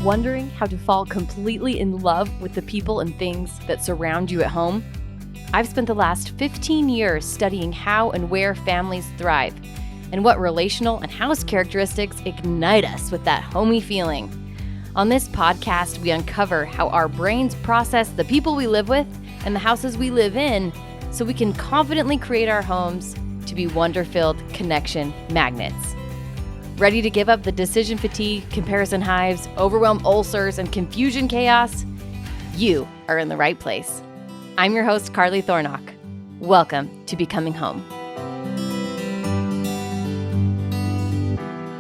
Wondering how to fall completely in love with the people and things that surround you at home? I've spent the last 15 years studying how and where families thrive and what relational and house characteristics ignite us with that homey feeling. On this podcast, we uncover how our brains process the people we live with and the houses we live in so we can confidently create our homes to be wonder-filled connection magnets. Ready to give up the decision fatigue, comparison hives, overwhelmed ulcers, and confusion chaos? You are in the right place. I'm your host, Carly Thornock. Welcome to Becoming Home.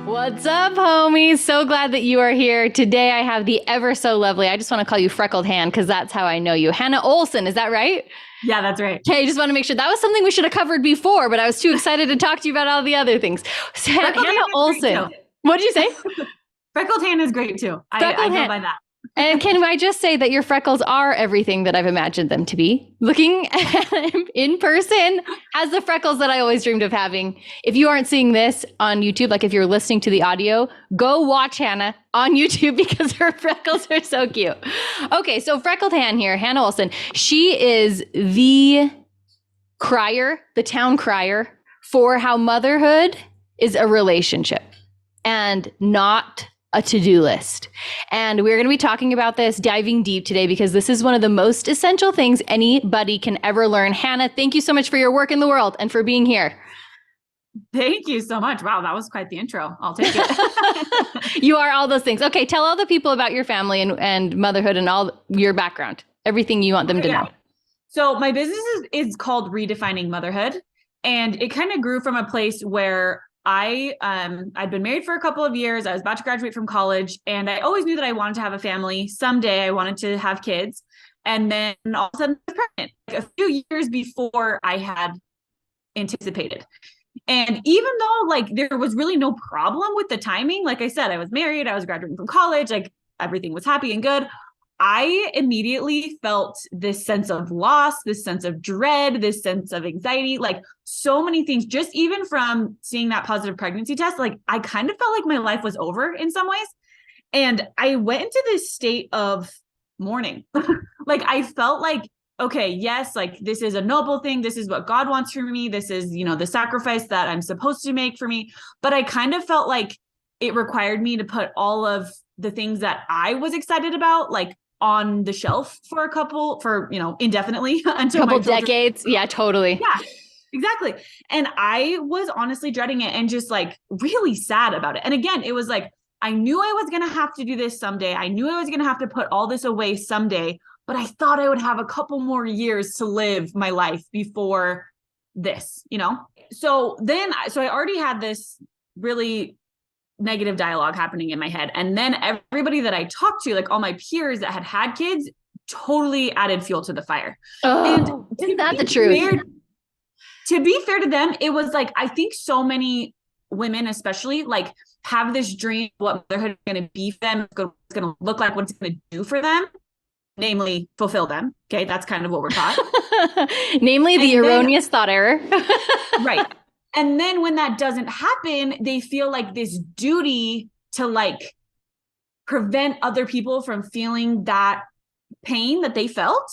What's up, homies? So glad that you are here. Today I have the ever so lovely, I just want to call you Freckled Han because that's how I know you, Hannah Olson. Is that right? Yeah, that's right. Okay, just want to make sure. That was something we should have covered before, but I was too excited to talk to you about all the other things. So, Hannah Olson. What did you say? Freckled Han is great too. I go by that. And can I just say that your freckles are everything that I've imagined them to be? Looking at him in person has the freckles that I always dreamed of having. If you aren't seeing this on YouTube, like if you're listening to the audio, go watch Hannah on YouTube because her freckles are so cute. Okay, so Freckled Han here, Hannah Olson. She is the crier, the town crier for how motherhood is a relationship and not a to-do list. And we're going to be talking about this, diving deep today, because this is one of the most essential things anybody can ever learn. Hannah, thank you so much for your work in the world and for being here. Thank you so much. Wow, that was quite the intro. I'll take it. You are all those things. Okay, tell all the people about your family and motherhood and all your background, everything you want them to know. So my business is called Redefining Motherhood. And it kind of grew from a place where I'd been married for a couple of years. I was about to graduate from college, and I always knew that I wanted to have a family. Someday I wanted to have kids. And then all of a sudden I was pregnant, like a few years before I had anticipated. And even though like there was really no problem with the timing, like I said, I was married, I was graduating from college, like everything was happy and good. I immediately felt this sense of loss, this sense of dread, this sense of anxiety, like so many things, just even from seeing that positive pregnancy test, like I kind of felt like my life was over in some ways. And I went into this state of mourning. Like I felt like, okay, yes, like this is a noble thing. This is what God wants from me. This is, the sacrifice that I'm supposed to make for me. But I kind of felt like it required me to put all of the things that I was excited about, like on the shelf for indefinitely until a couple decades. Yeah, totally. Yeah, exactly. And I was honestly dreading it and just like really sad about it. And again, it was like, I knew I was going to have to do this someday. I knew I was going to have to put all this away someday, but I thought I would have a couple more years to live my life before this, So I already had this really negative dialogue happening in my head. And then everybody that I talked to, like all my peers that had kids, totally added fuel to the fire. Oh, and isn't that the truth? To be fair to them, it was like, I think so many women, especially like have this dream of what motherhood is going to be for them, what's going to look like, what it's going to do for them, namely fulfill them. Okay. That's kind of what we're taught. Namely the erroneous thought error. Right. And then when that doesn't happen, they feel like this duty to like prevent other people from feeling that pain that they felt.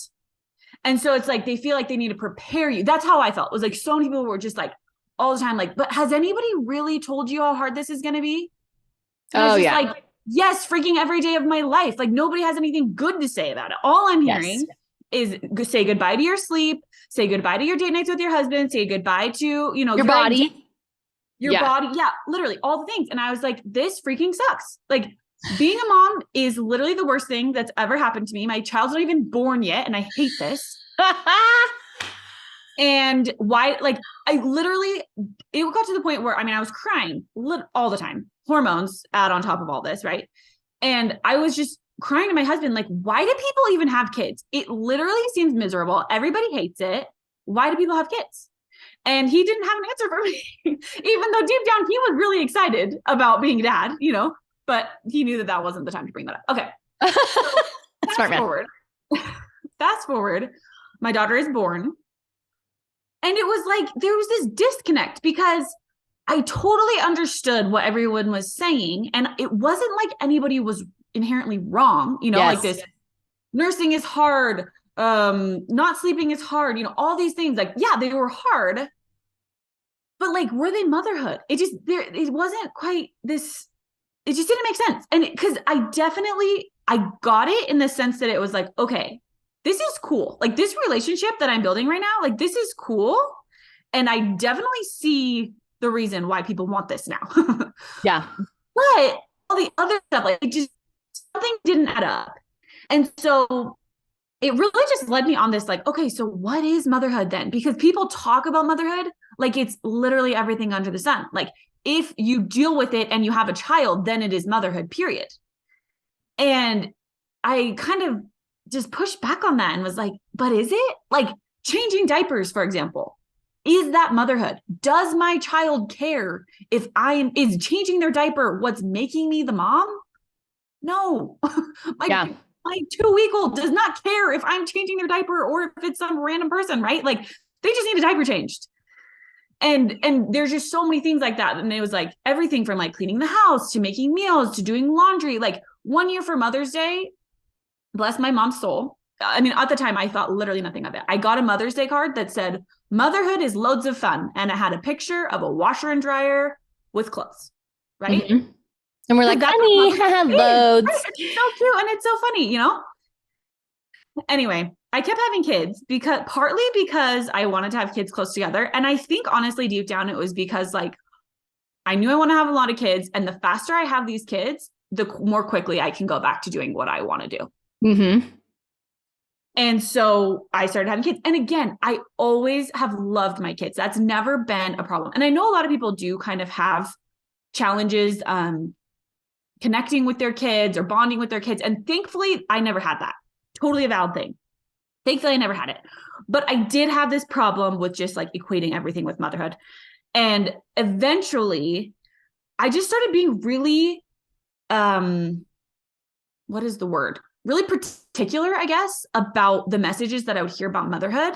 And so it's like, they feel like they need to prepare you. That's how I felt. It was like, so many people were just like all the time, like, but has anybody really told you how hard this is going to be? And yeah. Like, yes, freaking every day of my life. Like nobody has anything good to say about it. All I'm hearing is say goodbye to your sleep, say goodbye to your date nights with your husband, say goodbye to, your body. Your body. Yeah, literally all the things. And I was like, this freaking sucks. Like being a mom is literally the worst thing that's ever happened to me. My child's not even born yet. And I hate this. And why, like, it got to the point where, I was crying all the time, hormones add on top of all this. Right. And I was just crying to my husband, like, why do people even have kids? It literally seems miserable. Everybody hates it. Why do people have kids? And he didn't have an answer for me, even though deep down he was really excited about being a dad, but he knew that wasn't the time to bring that up. Okay. So fast forward, my daughter is born. And it was like, there was this disconnect because I totally understood what everyone was saying. And it wasn't like anybody was inherently wrong, you know, Yes. like this nursing is hard, not sleeping is hard, you know, all these things, like, yeah, they were hard, but like, were they motherhood? It wasn't quite this, it just didn't make sense. And because I got it in the sense that it was like, okay, this is cool. Like this relationship that I'm building right now, like this is cool. And I definitely see the reason why people want this now. Yeah. But all the other stuff, like something didn't add up. And so it really just led me on this, like, okay, so what is motherhood then? Because people talk about motherhood like it's literally everything under the sun. Like if you deal with it and you have a child, then it is motherhood, period. And I kind of just pushed back on that and was like, but is it? Like changing diapers, for example, is that motherhood? Does my child care if is changing their diaper what's making me the mom? No. My 2-week-old does not care if I'm changing their diaper or if it's some random person, right? Like they just need a diaper changed. And there's just so many things like that. And it was like everything from like cleaning the house to making meals to doing laundry. Like one year for Mother's Day, bless my mom's soul. I mean, at the time I thought literally nothing of it. I got a Mother's Day card that said, motherhood is loads of fun. And it had a picture of a washer and dryer with clothes, right? Mm-hmm. And we're like, honey, loads. It's so cute and it's so funny, you know? Anyway, I kept having kids partly because I wanted to have kids close together. And I think honestly, deep down, it was because like, I knew I want to have a lot of kids. And the faster I have these kids, the more quickly I can go back to doing what I want to do. Mm-hmm. And so I started having kids. And again, I always have loved my kids. That's never been a problem. And I know a lot of people do kind of have challenges, connecting with their kids or bonding with their kids. And thankfully, I never had that. Totally a valid thing. Thankfully, I never had it. But I did have this problem with just like equating everything with motherhood. And eventually, I just started being really, what is the word? Really particular, I guess, about the messages that I would hear about motherhood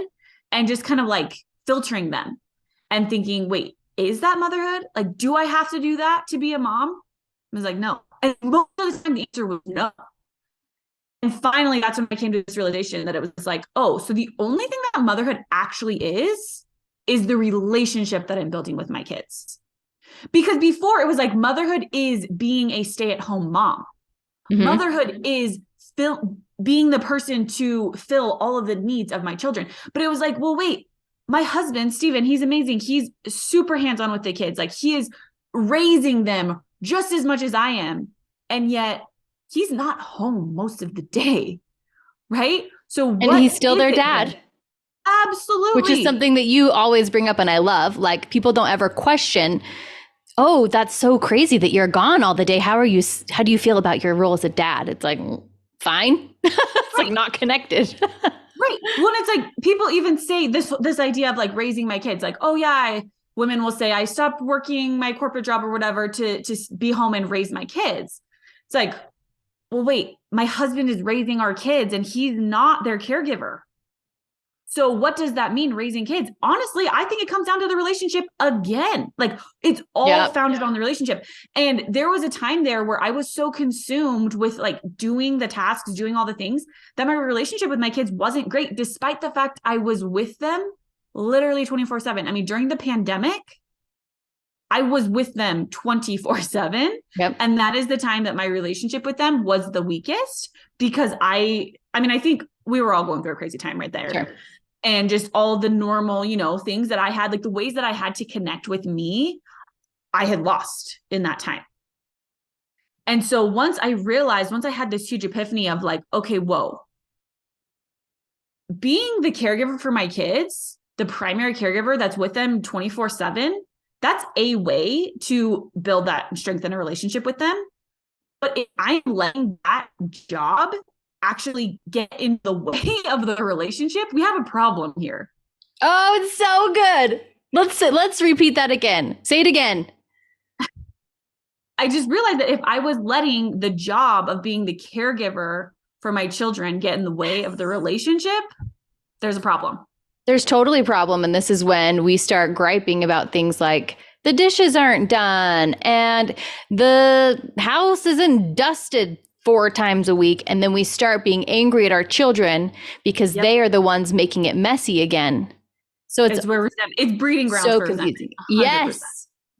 and just kind of like filtering them and thinking, wait, is that motherhood? Like, do I have to do that to be a mom? I was like, no. And most of the time the answer was no. And finally, that's when I came to this realization that it was like, oh, so the only thing that motherhood actually is the relationship that I'm building with my kids. Because before it was like motherhood is being a stay-at-home mom. Mm-hmm. Motherhood is being the person to fill all of the needs of my children. But it was like, well, wait, my husband, Steven, he's amazing. He's super hands-on with the kids. Like he is raising them just as much as I am. And yet he's not home most of the day. Right. So and he's still their dad. Absolutely. Which is something that you always bring up. And I love, like, people don't ever question, oh, that's so crazy that you're gone all the day. How do you feel about your role as a dad? It's like, fine. It's like not connected. Right. Well, it's like people even say this idea of like raising my kids, like, oh yeah, women will say I stopped working my corporate job or whatever to be home and raise my kids. It's like, well, wait, my husband is raising our kids and he's not their caregiver. So what does that mean, raising kids? Honestly, I think it comes down to the relationship again. Like it's all founded on the relationship. And there was a time there where I was so consumed with like doing the tasks, doing all the things, that my relationship with my kids wasn't great, despite the fact I was with them literally 24/7. I mean, during the pandemic, I was with them 24/7. Yep. And that is the time that my relationship with them was the weakest, because I think we were all going through a crazy time right there. Sure. And just all the normal, things that I had, like the ways that I had to connect with me, I had lost in that time. And so once I had this huge epiphany of like, okay, whoa, being the caregiver for my kids, the primary caregiver that's with them 24/7, that's a way to build that and strengthen a relationship with them. But if I'm letting that job actually get in the way of the relationship, we have a problem here. Oh, it's so good. Let's repeat that again. Say it again. I just realized that if I was letting the job of being the caregiver for my children get in the way of the relationship, there's a problem. There's totally a problem. And this is when we start griping about things like the dishes aren't done and the house isn't dusted 4 times a week. And then we start being angry at our children because they are the ones making it messy again. So it's where it's breeding grounds so for confusing. resentment. 100%.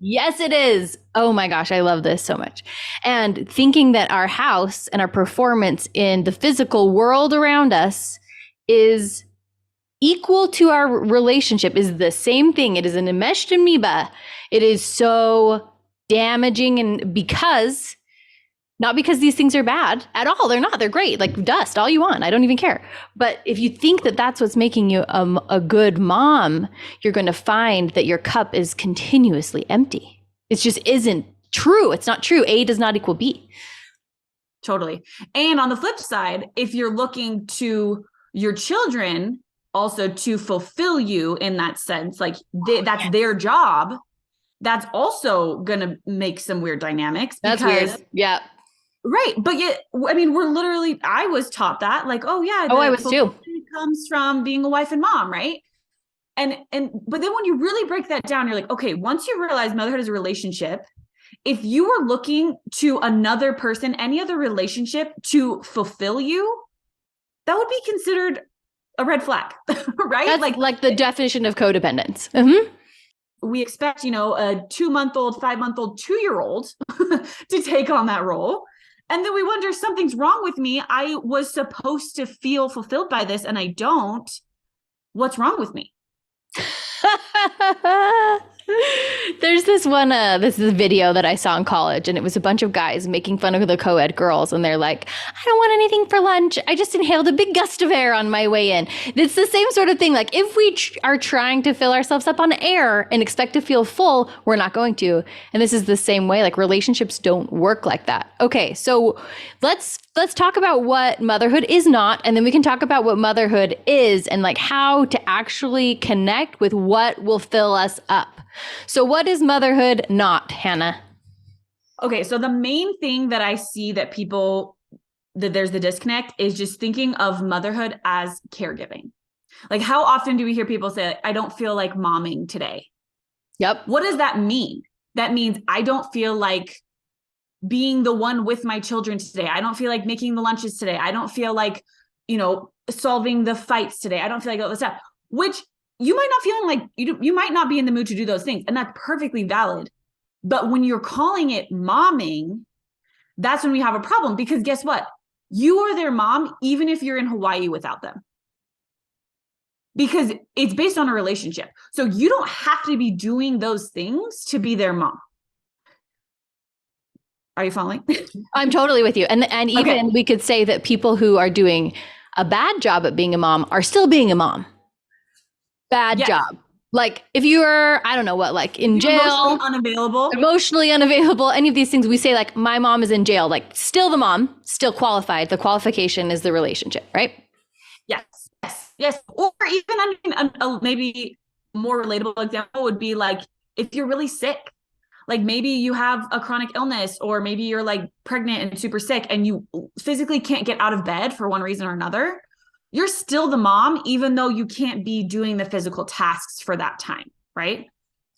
Yes, it is. Oh my gosh, I love this so much. And thinking that our house and our performance in the physical world around us is equal to our relationship is the same thing. It is an enmeshed amoeba. It is so damaging, and not because these things are bad at all. They're not. They're great. Like dust, all you want. I don't even care. But if you think that that's what's making you a good mom, you're going to find that your cup is continuously empty. It just isn't true. It's not true. A does not equal B. Totally. And on the flip side, if you're looking to your children also to fulfill you in that sense, like that's their job, that's also going to make some weird dynamics. That's weird. Yeah. Right. But yet, I mean, I was taught that, like, oh yeah. I was too. Comes from being a wife and mom. Right. But then when you really break that down, you're like, okay, once you realize motherhood is a relationship, if you were looking to another person, any other relationship to fulfill you, that would be considered a red flag, right? That's like the definition of codependence. Mm-hmm. We expect, a 2-month-old, 5-month-old, 2-year-old to take on that role. And then we wonder, something's wrong with me. I was supposed to feel fulfilled by this and I don't. What's wrong with me? There's this this is a video that I saw in college, and it was a bunch of guys making fun of the co-ed girls, and they're like, I don't want anything for lunch. I just inhaled a big gust of air on my way in. It's the same sort of thing. Like if we are trying to fill ourselves up on air and expect to feel full, we're not going to. And this is the same way. Like relationships don't work like that. Okay, so let's talk about what motherhood is not, and then we can talk about what motherhood is and like how to actually connect with what will fill us up. So what is motherhood not, Hannah? Okay, so the main thing that I see that there's the disconnect is just thinking of motherhood as caregiving. Like how often do we hear people say, I don't feel like momming today? Yep. What does that mean? That means I don't feel like being the one with my children today. I don't feel like making the lunches today. I don't feel like, solving the fights today. I don't feel like all this stuff, which you might not feeling like you might not be in the mood to do those things. And that's perfectly valid. But when you're calling it momming, that's when we have a problem, because guess what? You are their mom, even if you're in Hawaii without them, because it's based on a relationship. So you don't have to be doing those things to be their mom. Are you following? I'm totally with you. And even we could say that people who are doing a bad job at being a mom are still being a mom. Bad job. Like if you are, I don't know what, like in jail, emotionally unavailable, any of these things, we say like my mom is in jail, like still the mom, still qualified. The qualification is the relationship, right? Yes. Or even maybe more relatable example would be like if you're really sick, like maybe you have a chronic illness, or maybe you're like pregnant and super sick and you physically can't get out of bed for one reason or another. You're still the mom, even though you can't be doing the physical tasks for that time, right?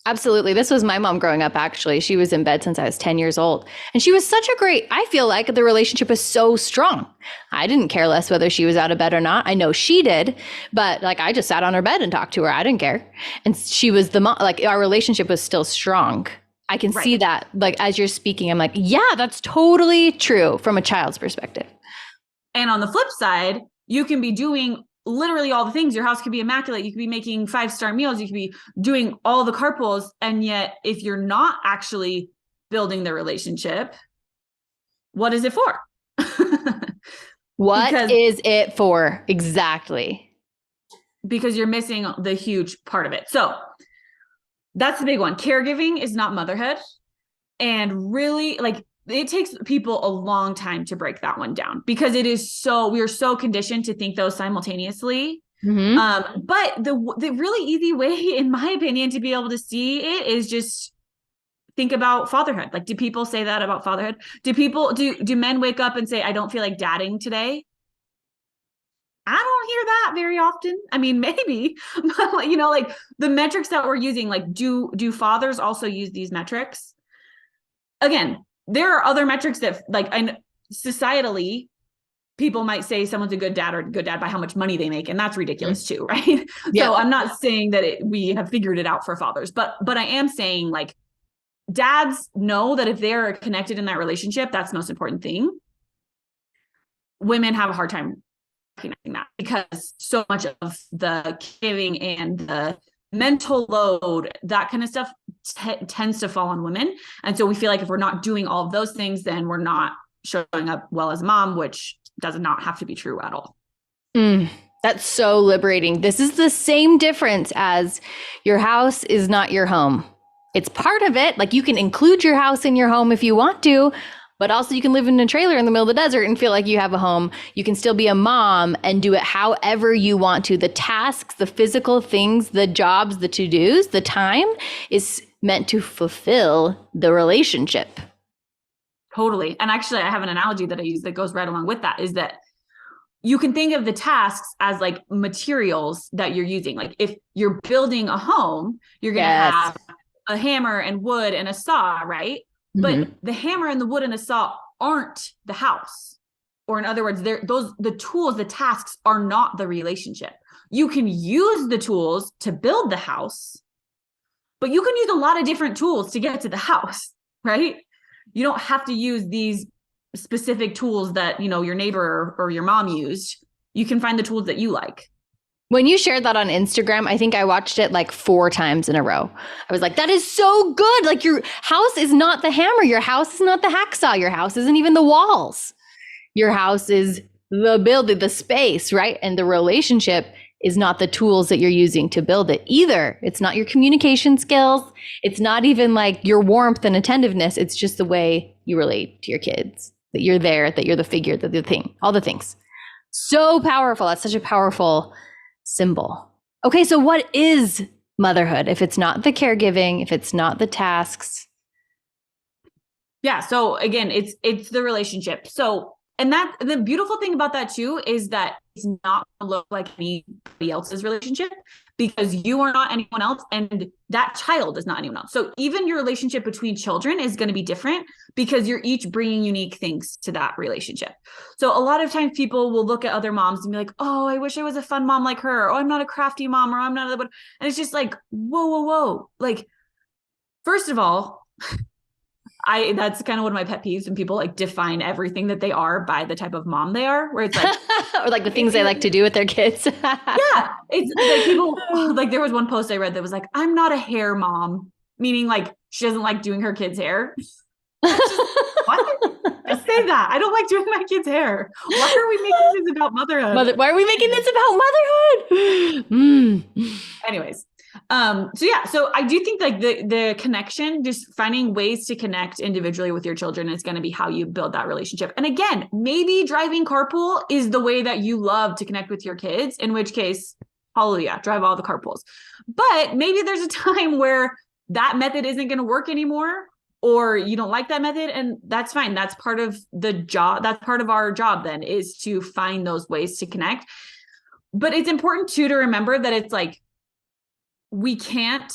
Absolutely. This was my mom growing up, actually. She was in bed since I was 10 years old. And she was such I feel like the relationship was so strong. I didn't care less whether she was out of bed or not. I know she did, but like I just sat on her bed and talked to her. I didn't care. And she was the mom, like our relationship was still strong. I can see that, like as you're speaking, I'm like, yeah, that's totally true from a child's perspective. And on the flip side, you can be doing literally all the things. Your house could be immaculate. You could be making 5-star meals. You could be doing all the carpools. And yet if you're not actually building the relationship, what is it for? What is it for? Exactly. Because you're missing the huge part of it. So that's the big one. Caregiving is not motherhood. And really, like, it takes people a long time to break that one down, because we are so conditioned to think those simultaneously. Mm-hmm. But the really easy way, in my opinion, to be able to see it is just think about fatherhood. Like, do people say that about fatherhood? Do men wake up and say, I don't feel like dadding today? I don't hear that very often. I mean, maybe, but like the metrics that we're using, like, do fathers also use these metrics? Again, there are other metrics that, like, and societally, people might say someone's a good dad or good dad by how much money they make. And that's ridiculous too, right? Yeah. So I'm not saying that we have figured it out for fathers, but I am saying like dads know that if they're connected in that relationship, that's the most important thing. Women have a hard time recognizing that because so much of the giving and the mental load, that kind of stuff tends to fall on women. And so we feel like if we're not doing all of those things, then we're not showing up well as a mom, which does not have to be true at all. That's so liberating. This is the same difference as your house is not your home. It's part of it. Like you can include your house in your home if you want to, but also you can live in a trailer in the middle of the desert and feel like you have a home. You can still be a mom and do it however you want to. The tasks, the physical things, the jobs, the to-dos, the time is meant to fulfill the relationship. Totally. And actually, I have an analogy that I use that goes right along with that, is that you can think of the tasks as like materials that you're using. Like if you're building a home, you're going to have a hammer and wood and a saw, right? But the hammer and the wood and the saw aren't the house. Or in other words, the tools, the tasks are not the relationship. You can use the tools to build the house, but you can use a lot of different tools to get to the house, right? You don't have to use these specific tools that, you know, your neighbor or your mom used. You can find the tools that you like. When you shared that on Instagram, I think I watched it like 4 times in a row. I was like, that is so good. Like your house is not the hammer. Your house is not the hacksaw. Your house isn't even the walls. Your house is the building, the space, right? And the relationship is not the tools that you're using to build it either. It's not your communication skills. It's not even like your warmth and attentiveness. It's just the way you relate to your kids, that you're there, that you're the figure, that the thing, all the things. So powerful. That's such a powerful symbol. Okay, so what is motherhood if it's not the caregiving, if it's not the tasks? Yeah, so again, it's the relationship. So, and that the beautiful thing about that too is that it's not going to look like anybody else's relationship, because you are not anyone else and that child is not anyone else. So even your relationship between children is going to be different because you're each bringing unique things to that relationship. So a lot of times people will look at other moms and be like, oh, I wish I was a fun mom like her. Or I'm not a crafty mom, or I'm not a, and it's just like, whoa. Like, first of all, that's kind of one of my pet peeves when people like define everything that they are by the type of mom they are, where it's like, or like the things they like to do with their kids. Yeah. It's like people, like there was one post I read that was like, I'm not a hair mom, meaning like she doesn't like doing her kids' hair. What? Just say that. I don't like doing my kids' hair. Why are we making this about motherhood? Why are we making this about motherhood? Anyways. So I do think like the connection, just finding ways to connect individually with your children is going to be how you build that relationship. And again, maybe driving carpool is the way that you love to connect with your kids, in which case, hallelujah, drive all the carpools. But maybe there's a time where that method isn't going to work anymore, or you don't like that method, and that's fine. That's part of the job. That's part of our job then, is to find those ways to connect. But it's important too to remember that it's like, we can't,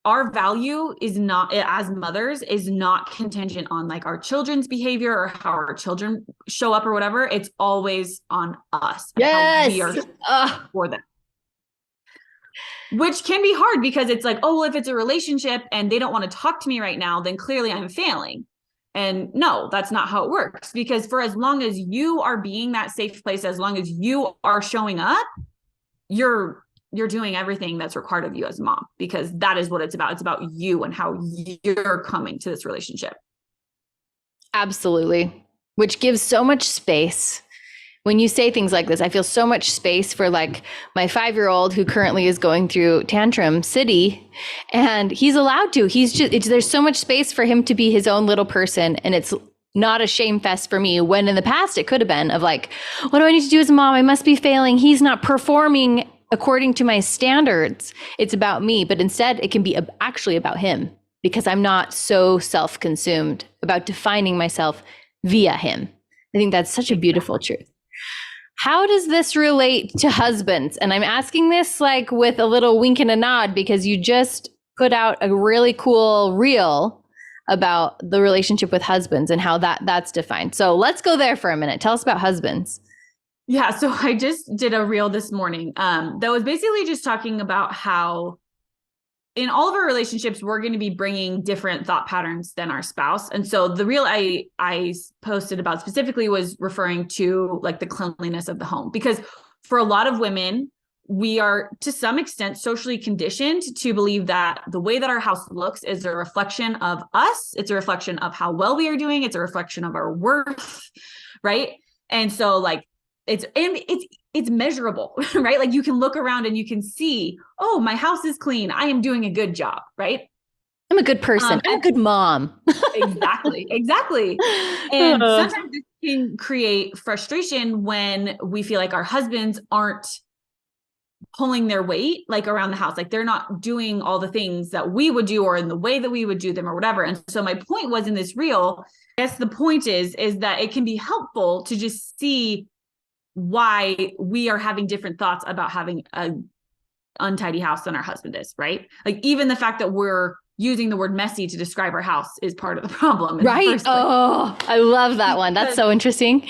our value is not, as mothers, is not contingent on like our children's behavior or how our children show up or whatever. It's always on us. Yes. We are for them. Which can be hard because it's like, oh, well, if it's a relationship and they don't want to talk to me right now, then clearly I'm failing. And no, that's not how it works. Because for as long as you are being that safe place, as long as you are showing up, you're doing everything that's required of you as a mom, because that is what it's about. It's about you and how you're coming to this relationship. Absolutely. Which gives so much space. When you say things like this, I feel so much space for like my 5-year-old who currently is going through tantrum city, and he's allowed to. There's so much space for him to be his own little person. And it's not a shame fest for me, when in the past it could have been of like, what do I need to do as a mom? I must be failing. He's not performing according to my standards. It's about me. But instead it can be actually about him, because I'm not so self-consumed about defining myself via him. I think that's such a beautiful truth. How does this relate to husbands? And I'm asking this like with a little wink and a nod, because you just put out a really cool reel about the relationship with husbands and how that's defined. So let's go there for a minute. Tell us about husbands. Yeah. So I just did a reel this morning that was basically just talking about how in all of our relationships, we're going to be bringing different thought patterns than our spouse. And so the reel I posted about specifically was referring to like the cleanliness of the home, because for a lot of women, we are to some extent socially conditioned to believe that the way that our house looks is a reflection of us. It's a reflection of how well we are doing. It's a reflection of our worth, right? And so like it's measurable, right? Like you can look around and you can see, oh, my house is clean. I am doing a good job, right? I'm a good person. I'm a good mom. Exactly. And sometimes this can create frustration when we feel like our husbands aren't pulling their weight like around the house, like they're not doing all the things that we would do or in the way that we would do them or whatever. And so my point was in this reel, I guess the point is that it can be helpful to just see why we are having different thoughts about having a untidy house than our husband is, right? Like even the fact that we're using the word messy to describe our house is part of the problem. Right. Oh, I love that one. That's so interesting.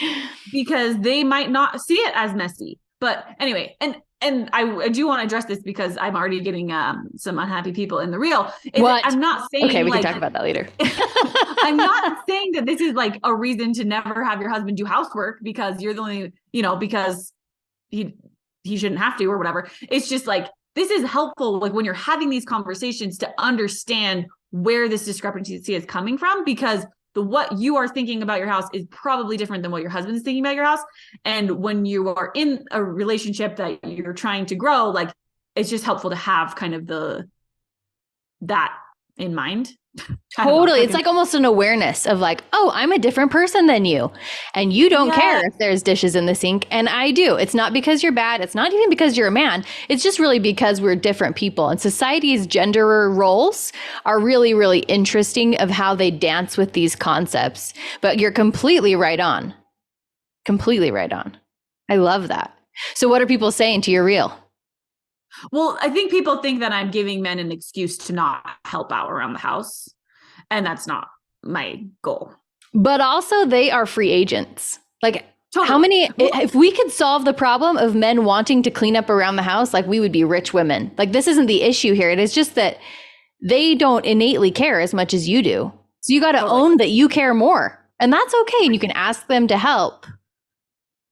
Because they might not see it as messy. But anyway, and I do want to address this because I'm already getting some unhappy people in the reel. What? I'm not saying okay, we can talk about that later. I'm not saying that this is like a reason to never have your husband do housework because you're the only, because he shouldn't have to or whatever. It's just like, this is helpful like when you're having these conversations to understand where this discrepancy is coming from, because what you are thinking about your house is probably different than what your husband is thinking about your house. And when you are in a relationship that you're trying to grow, like it's just helpful to have kind of that in mind. Totally. It's like almost an awareness of like, oh, I'm a different person than you. And you don't care if there's dishes in the sink. And I do. It's not because you're bad. It's not even because you're a man. It's just really because we're different people. And society's gender roles are really, really interesting of how they dance with these concepts. But you're completely right on. Completely right on. I love that. So what are people saying to your reel? Well, I think people think that I'm giving men an excuse to not help out around the house. And that's not my goal. But also they are free agents. Like totally. How many, if we could solve the problem of men wanting to clean up around the house, like we would be rich women. Like this isn't the issue here. It is just that they don't innately care as much as you do. So you got to own that you care more. And that's okay. And you can ask them to help.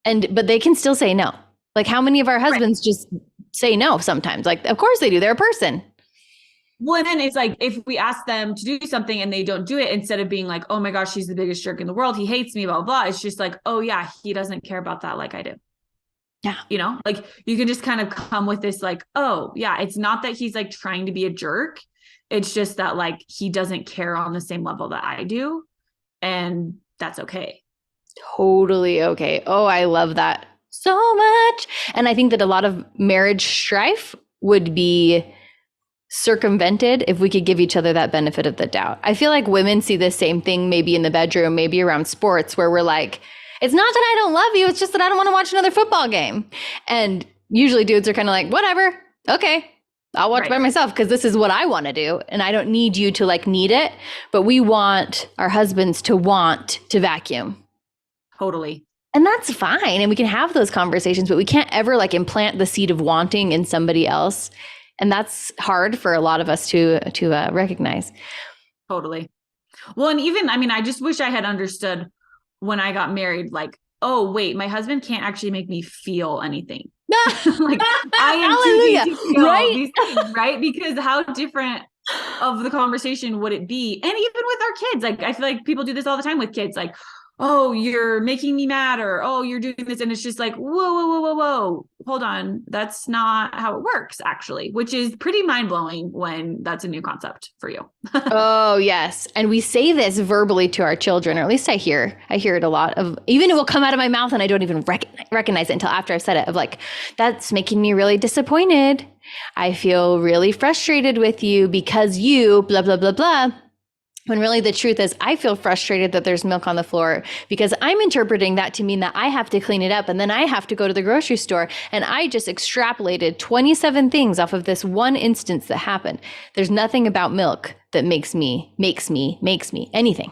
But they can still say no. Like how many of our husbands just say no sometimes? Like, of course they do. They're a person. Well, and then it's like, if we ask them to do something and they don't do it, instead of being like, oh my gosh, he's the biggest jerk in the world, he hates me, blah, blah, blah. It's just like, oh yeah, he doesn't care about that like I do. Yeah. Like you can just kind of come with this like, oh yeah, it's not that he's like trying to be a jerk. It's just that like, he doesn't care on the same level that I do. And that's okay. Totally okay. Oh, I love that so much. And I think that a lot of marriage strife would be circumvented if we could give each other that benefit of the doubt. I feel like women see the same thing maybe in the bedroom, maybe around sports, where we're like, it's not that I don't love you, it's just that I don't want to watch another football game. And usually dudes are kind of like, whatever, okay, I'll watch by myself because this is what I want to do. And I don't need you to like need it, but we want our husbands to want to vacuum. Totally. And that's fine. And we can have those conversations, but we can't ever like implant the seed of wanting in somebody else. And that's hard for a lot of us to recognize. Totally. Well, and even, I mean, I just wish I had understood when I got married, like, oh, wait, my husband can't actually make me feel anything. Like I am choosing to feel these things, right? Because how different of the conversation would it be? And even with our kids, like, I feel like people do this all the time with kids, like, oh, you're making me mad, or, oh, you're doing this. And it's just like, whoa, hold on. That's not how it works, actually, which is pretty mind blowing when that's a new concept for you. Oh, yes. And we say this verbally to our children, or at least I hear it a lot of, even it will come out of my mouth and I don't even recognize it until after I've said it, of like, that's making me really disappointed. I feel really frustrated with you because you blah, blah, blah, blah. When really the truth is, I feel frustrated that there's milk on the floor because I'm interpreting that to mean that I have to clean it up and then I have to go to the grocery store. And I just extrapolated 27 things off of this one instance that happened. There's nothing about milk that makes me anything.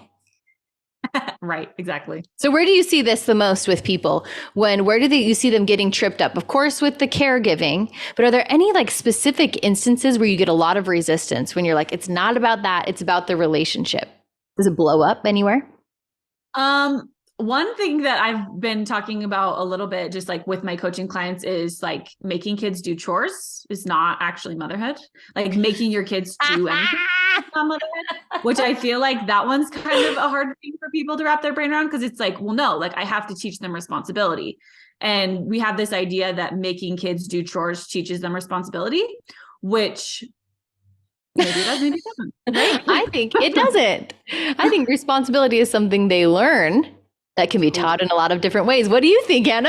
Right, exactly. So where do you see this the most with people? Where do you see them getting tripped up? Of course, with the caregiving, but are there any like specific instances where you get a lot of resistance when you're like, it's not about that, it's about the relationship? Does it blow up anywhere? One thing that I've been talking about a little bit, just like with my coaching clients, is like making kids do chores is not actually motherhood. Like making your kids do anything is not motherhood, which I feel like that one's kind of a hard thing for people to wrap their brain around, because it's like, well, no, like I have to teach them responsibility. And we have this idea that making kids do chores teaches them responsibility, which maybe it does, maybe it doesn't. Right? I think it doesn't. I think responsibility is something they learn that can be taught in a lot of different ways. What do you think, Anna?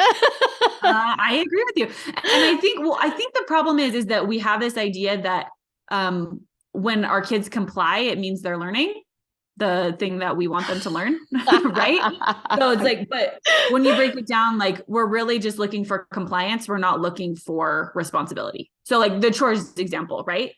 I agree with you. And I think the problem is that we have this idea that when our kids comply, it means they're learning the thing that we want them to learn. Right. So it's like, but when you break it down, like we're really just looking for compliance. We're not looking for responsibility. So like the chores example, right?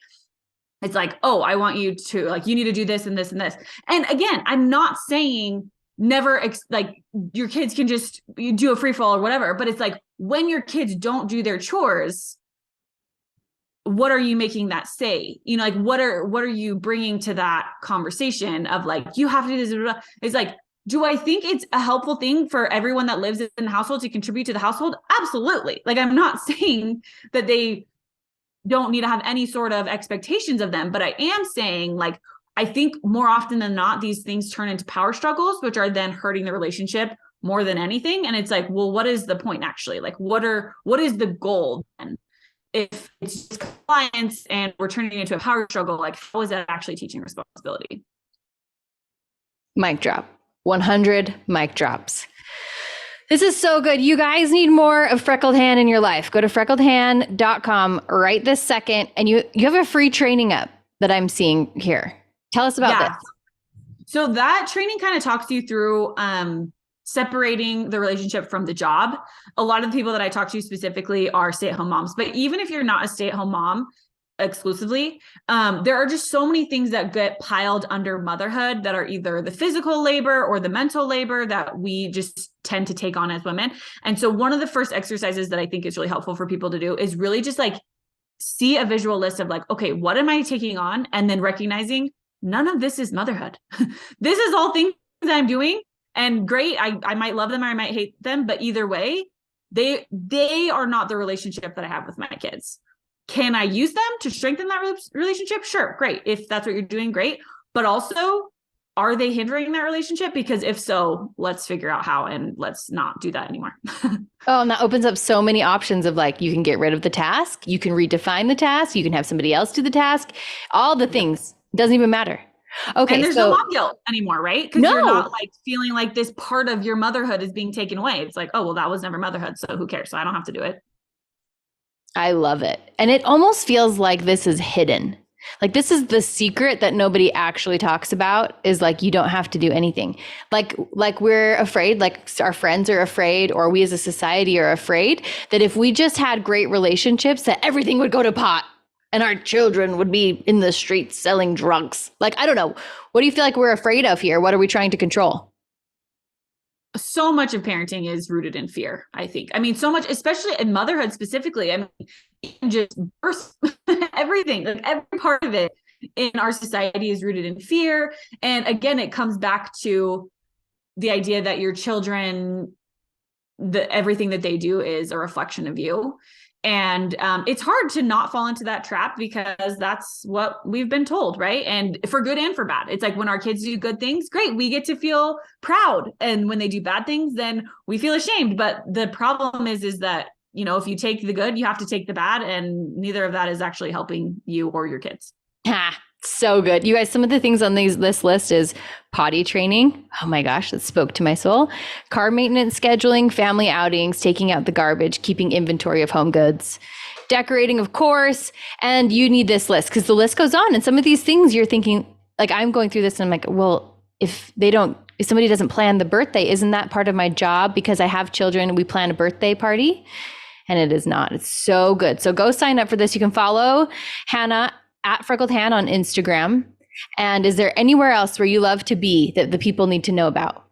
It's like, oh, I want you to, like, you need to do this and this and this. And again, I'm not saying never like your kids can just do a free fall or whatever, but it's like when your kids don't do their chores, what are you making that say? You know, like what are you bringing to that conversation of like, you have to do this? It's like, do I think it's a helpful thing for everyone that lives in the household to contribute to the household? Absolutely. Like, I'm not saying that they don't need to have any sort of expectations of them, but I am saying, like, I think more often than not, these things turn into power struggles, which are then hurting the relationship more than anything. And it's like, well, what is the point actually? Like, what is the goal then? If it's just compliance and we're turning it into a power struggle, like how is that actually teaching responsibility? Mic drop. 100 mic drops. This is so good. You guys need more of Freckled Hand in your life. Go to freckledhand.com right this second. And you have a free training up that I'm seeing here. Tell us about this. So that training kind of talks you through separating the relationship from the job. A lot of the people that I talk to specifically are stay-at-home moms, but even if you're not a stay-at-home mom exclusively, there are just so many things that get piled under motherhood that are either the physical labor or the mental labor that we just tend to take on as women. And so one of the first exercises that I think is really helpful for people to do is really just like see a visual list of like, okay, what am I taking on? And then recognizing none of this is motherhood. This is all things that I'm doing. And great, I might love them or I might hate them, but either way, they are not the relationship that I have with my kids. Can I use them to strengthen that relationship? Sure, great. If that's what you're doing, great. But also, are they hindering that relationship? Because if so, let's figure out how and let's not do that anymore. Oh, and that opens up so many options of like, you can get rid of the task, you can redefine the task, you can have somebody else do the task, all the things. Doesn't even matter. Okay. And there's no mom guilt anymore, right? Because No. You're not like feeling like this part of your motherhood is being taken away. It's like, oh, well, that was never motherhood, so who cares? So I don't have to do it. I love it. And it almost feels like this is hidden. Like this is the secret that nobody actually talks about, is like, you don't have to do anything. Like we're afraid, like our friends are afraid, or we as a society are afraid that if we just had great relationships, that everything would go to pot and our children would be in the streets selling drugs. Like, I don't know. What do you feel like we're afraid of here? What are we trying to control? So much of parenting is rooted in fear, I think. I mean, so much, especially in motherhood specifically. I mean, just everything, like every part of it in our society is rooted in fear. And again, it comes back to the idea that your children, everything that they do is a reflection of you. And it's hard to not fall into that trap because that's what we've been told, right? And for good and for bad. It's like when our kids do good things, great, we get to feel proud. And when they do bad things, then we feel ashamed. But the problem is that, you know, if you take the good, you have to take the bad. And neither of that is actually helping you or your kids. So good. You guys, some of the things on this list is potty training. Oh my gosh, that spoke to my soul. Car maintenance scheduling, family outings, taking out the garbage, keeping inventory of home goods, decorating, of course. And you need this list because the list goes on. And some of these things you're thinking, like I'm going through this and I'm like, well, if somebody doesn't plan the birthday, isn't that part of my job? Because I have children, we plan a birthday party. And it is not. It's so good. So go sign up for this. You can follow Hannah at Freckled Han on Instagram. And is there anywhere else where you love to be that the people need to know about?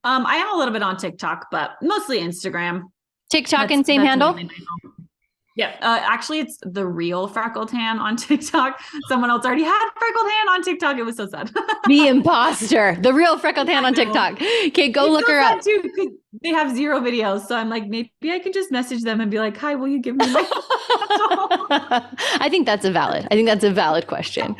I am a little bit on TikTok, but mostly Instagram. TikTok and same handle? Yeah. Actually, it's the real Freckled Han on TikTok. Someone else already had Freckled Han on TikTok. It was so sad. The imposter. The real Freckled Han on TikTok. Okay, go look her up. Too, because they have 0 videos. So I'm like, maybe I can just message them and be like, hi, will you give me my I think that's a valid question.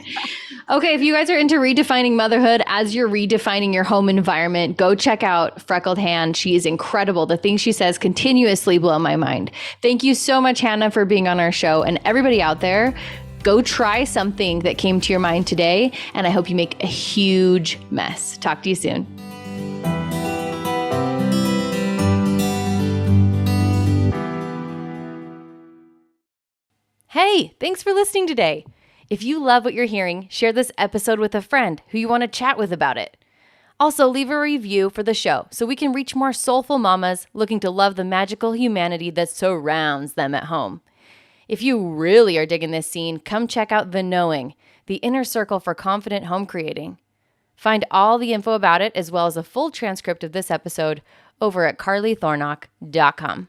Okay, if you guys are into redefining motherhood as you're redefining your home environment, go check out Freckled Han. She is incredible. The things she says continuously blow my mind. Thank you so much, Hannah, for being on our show. And everybody out there, go try something that came to your mind today. And I hope you make a huge mess. Talk to you soon. Hey, thanks for listening today. If you love what you're hearing, share this episode with a friend who you want to chat with about it. Also, leave a review for the show so we can reach more soulful mamas looking to love the magical humanity that surrounds them at home. If you really are digging this scene, come check out The Knowing, the inner circle for confident home creating. Find all the info about it as well as a full transcript of this episode over at carlythornock.com.